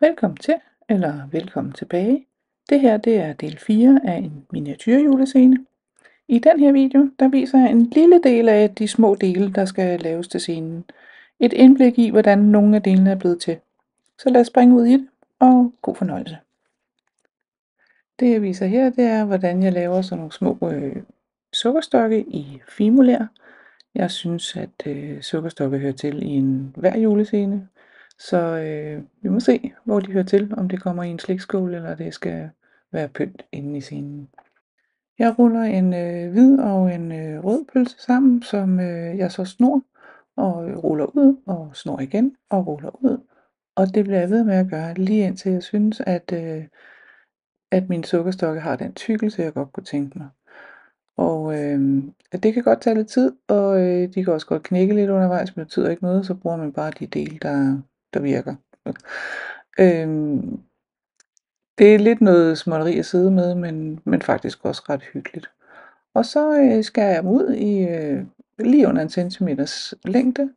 Velkommen til, eller velkommen tilbage. Det her det er del 4 af en miniatyrjulescene. I den her video, der viser jeg en lille del af de små dele, der skal laves til scenen. Et indblik i, hvordan nogle af delene er blevet til. Så lad os springe ud i det, og god fornøjelse. Det jeg viser her, det er, hvordan jeg laver sådan nogle små sukkerstokke i fimuler. Jeg synes, at sukkerstokke hører til i hver julescene. Så vi må se, hvor de hører til, om det kommer i en slikskål, eller det skal være pynt inde i scenen. Jeg ruller en hvid og en rød pølse sammen, som jeg så snor, og ruller ud, og snor igen, og ruller ud. Og det bliver jeg ved med at gøre, lige indtil jeg synes, at mine sukkerstokke har den tykkelse, jeg godt kunne tænke mig. Og det kan godt tage lidt tid, og de kan også godt knække lidt undervejs, men det betyder ikke noget, så bruger man bare de dele, der virker. Det er lidt noget småtteri at sidde med, men faktisk også ret hyggeligt. Og så skærer jeg dem ud i lige under 1 centimeters længde,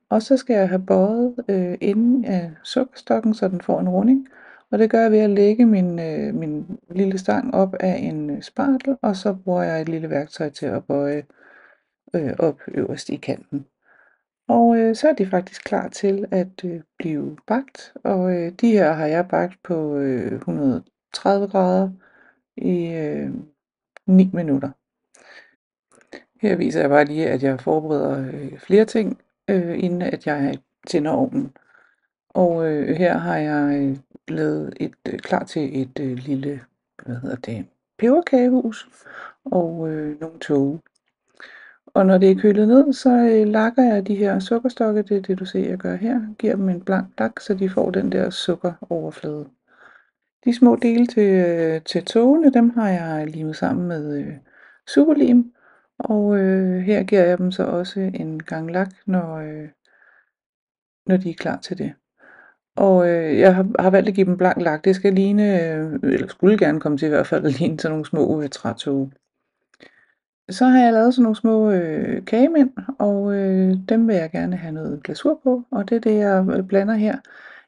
og så skal jeg have bøjet enden af sukkerstokken, så den får en runding. Og det gør jeg ved at lægge min lille stang op af en spartel, og så bruger jeg et lille værktøj til at bøje op øverst i kanten. Og så er de faktisk klar til at blive bagt, og de her har jeg bagt på 130 grader i 9 minutter. Her viser jeg bare lige, at jeg forbereder flere ting, inden at jeg tænder ovnen. Og her har jeg lavet klar til et lille, peberkagehus og nogle tåge. Og når det er kølet ned, så lakker jeg de her sukkerstokke, det er det du ser jeg gør her, giver dem en blank lak, så de får den der sukkeroverflade. De små dele til tågene, dem har jeg limet sammen med superlim, og her giver jeg dem så også en gang lak, når de er klar til det. Og jeg har valgt at give dem blank lak. Det skal ligne, eller skulle gerne komme til i hvert fald at ligne sådan nogle små trætåge. Så har jeg lavet sådan nogle små kagemænd, og dem vil jeg gerne have noget glasur på, og det er det, jeg blander her.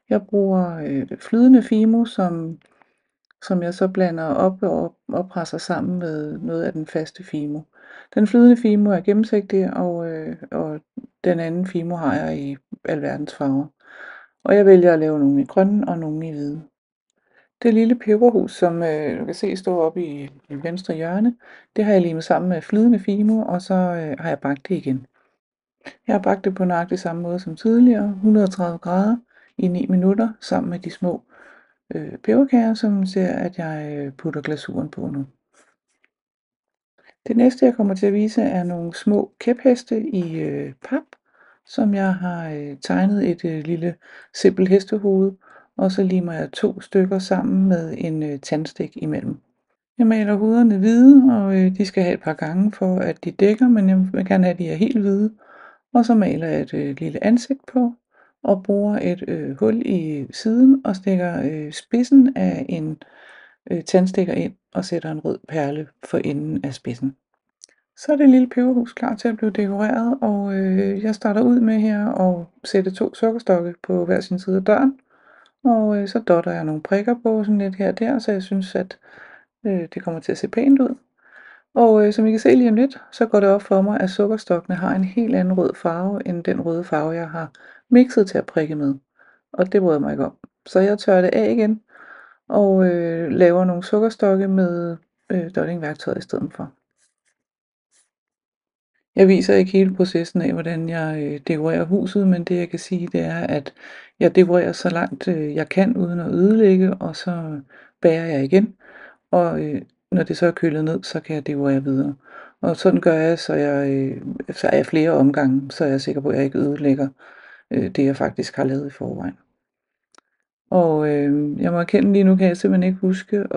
Jeg bruger flydende fimo, som jeg så blander op og presser sammen med noget af den faste fimo. Den flydende fimo er gennemsigtig, og den anden fimo har jeg i alverdens farver. Og jeg vælger at lave nogle i grønne og nogle i hvide. Det lille peberhus, som du kan se står oppe i venstre hjørne, det har jeg limet sammen med flydende fimo, og så har jeg bagt det igen. Jeg har bagt det på nøjagtig samme måde som tidligere, 130 grader i 9 minutter, sammen med de små peberkager, som ser, at jeg putter glasuren på nu. Det næste, jeg kommer til at vise, er nogle små kæpheste i pap, som jeg har tegnet et lille simpelt hestehoved, og så limer jeg 2 stykker sammen med en tandstik imellem. Jeg maler hovederne hvide, og de skal have et par gange for, at de dækker, men jeg vil gerne have, at de er helt hvide. Og så maler jeg et lille ansigt på, og bruger et hul i siden, og stikker spidsen af en tandstikker ind, og sætter en rød perle for enden af spidsen. Så er det lille peberhus klar til at blive dekoreret, og jeg starter ud med her at sætte 2 sukkerstokke på hver sin side af døren. Og så dotter jeg nogle prikker på sådan lidt her og der, så jeg synes, at det kommer til at se pænt ud. Og som I kan se lige om lidt, så går det op for mig, at sukkerstokkene har en helt anden rød farve, end den røde farve, jeg har mixet til at prikke med. Og det bryder jeg mig ikke om. Så jeg tørrer det af igen, og laver nogle sukkerstokke med dottingværktøjet i stedet for. Jeg viser ikke hele processen af, hvordan jeg dekorerer huset, men det jeg kan sige, det er, at jeg dekorerer så langt jeg kan, uden at ødelægge, og så bager jeg igen. Og når det så er kølet ned, så kan jeg dekorere videre. Og sådan gør jeg, så er jeg flere omgange, så er jeg sikker på, at jeg ikke ødelægger det, jeg faktisk har lavet i forvejen. Og jeg må erkende lige nu, kan jeg simpelthen ikke huske,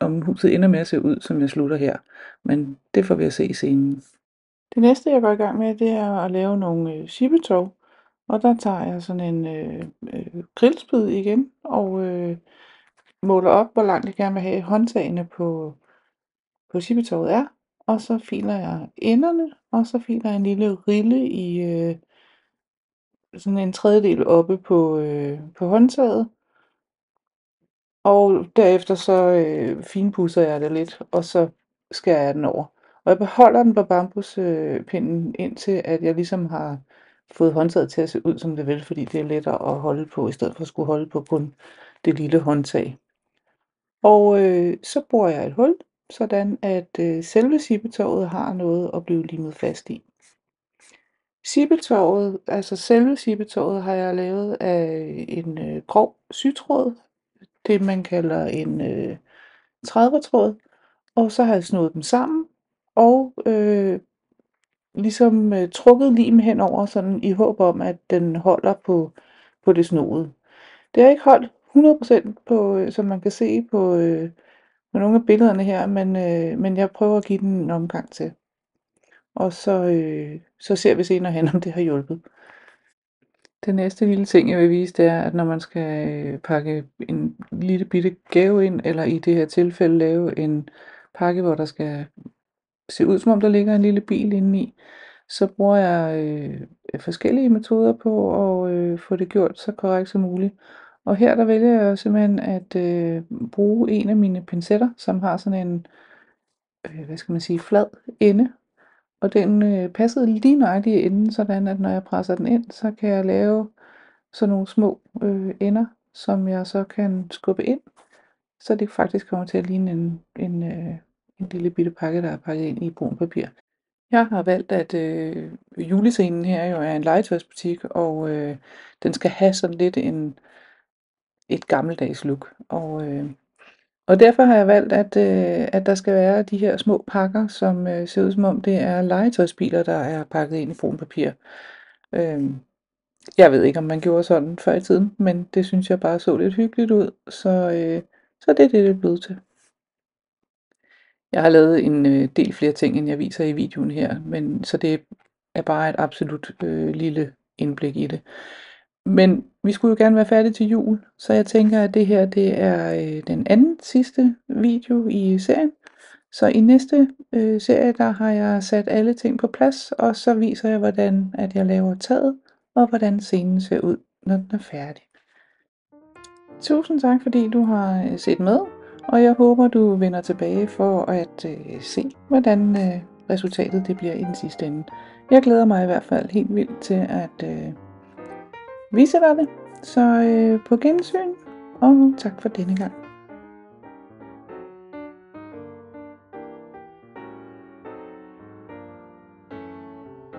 om huset ender med at se ud, som jeg slutter her. Men det får vi at se i scenen. Det næste, jeg går i gang med, det er at lave nogle chippetov. Og der tager jeg sådan en grillspyd igen, og måler op, hvor langt jeg gerne vil have håndtagene på chippetovet er. Og så filer jeg enderne, og så filer jeg en lille rille i sådan en tredjedel oppe på håndtaget. Og derefter så finpudser jeg det lidt, og så skærer jeg den over. Og jeg beholder den på bambuspinden, indtil at jeg ligesom har fået håndtaget til at se ud, som det vil, fordi det er lettere at holde på, i stedet for at skulle holde på kun det lille håndtag. Og så borer jeg et hul, sådan at selve sippetovet har noget at blive limet fast i. Sippetovet, altså selve sippetovet, har jeg lavet af en grov sytråd, det man kalder en 30'er-tråd, og så har jeg snået dem sammen og ligesom trukket lim henover, sådan i håb om, at den holder på det snoede. Det har ikke holdt 100% på, som man kan se på nogle af billederne her, men jeg prøver at give den en omgang til. Og så ser vi senere hen, om det har hjulpet. Den næste lille ting, jeg vil vise, det er, at når man skal pakke en lille bitte gave ind, eller i det her tilfælde lave en pakke, hvor der skal se ud, som om der ligger en lille bil indeni, så bruger jeg forskellige metoder på at få det gjort så korrekt som muligt. Og her der vælger jeg simpelthen at bruge en af mine pincetter, som har sådan en, hvad skal man sige, flad ende. Og den passede lige nøjagtigt i enden, sådan at når jeg presser den ind, så kan jeg lave sådan nogle små ender, som jeg så kan skubbe ind, så det faktisk kommer til at ligne en lille bitte pakke, der er pakket ind i brun papir. Jeg har valgt, at julescenen her jo er en legetøjsbutik, og den skal have sådan lidt et gammeldags look. Og derfor har jeg valgt, at der skal være de her små pakker, som ser ud som om det er legetøjsbiler, der er pakket ind i brun papir. Jeg ved ikke, om man gjorde sådan før i tiden, men det synes jeg bare så lidt hyggeligt ud, så det er det er blevet til. Jeg har lavet en del flere ting, end jeg viser i videoen her, men så det er bare et absolut lille indblik i det. Men vi skulle jo gerne være færdige til jul, så jeg tænker, at det her det er den anden sidste video i serien. Så i næste serie, der har jeg sat alle ting på plads, og så viser jeg, hvordan at jeg laver taget, og hvordan scenen ser ud, når den er færdig. Tusind tak, fordi du har set med, og jeg håber, du vender tilbage for at se, hvordan resultatet det bliver i den sidste ende. Jeg glæder mig i hvert fald helt vildt til at vise dig det. Så på gensyn, og tak for denne gang.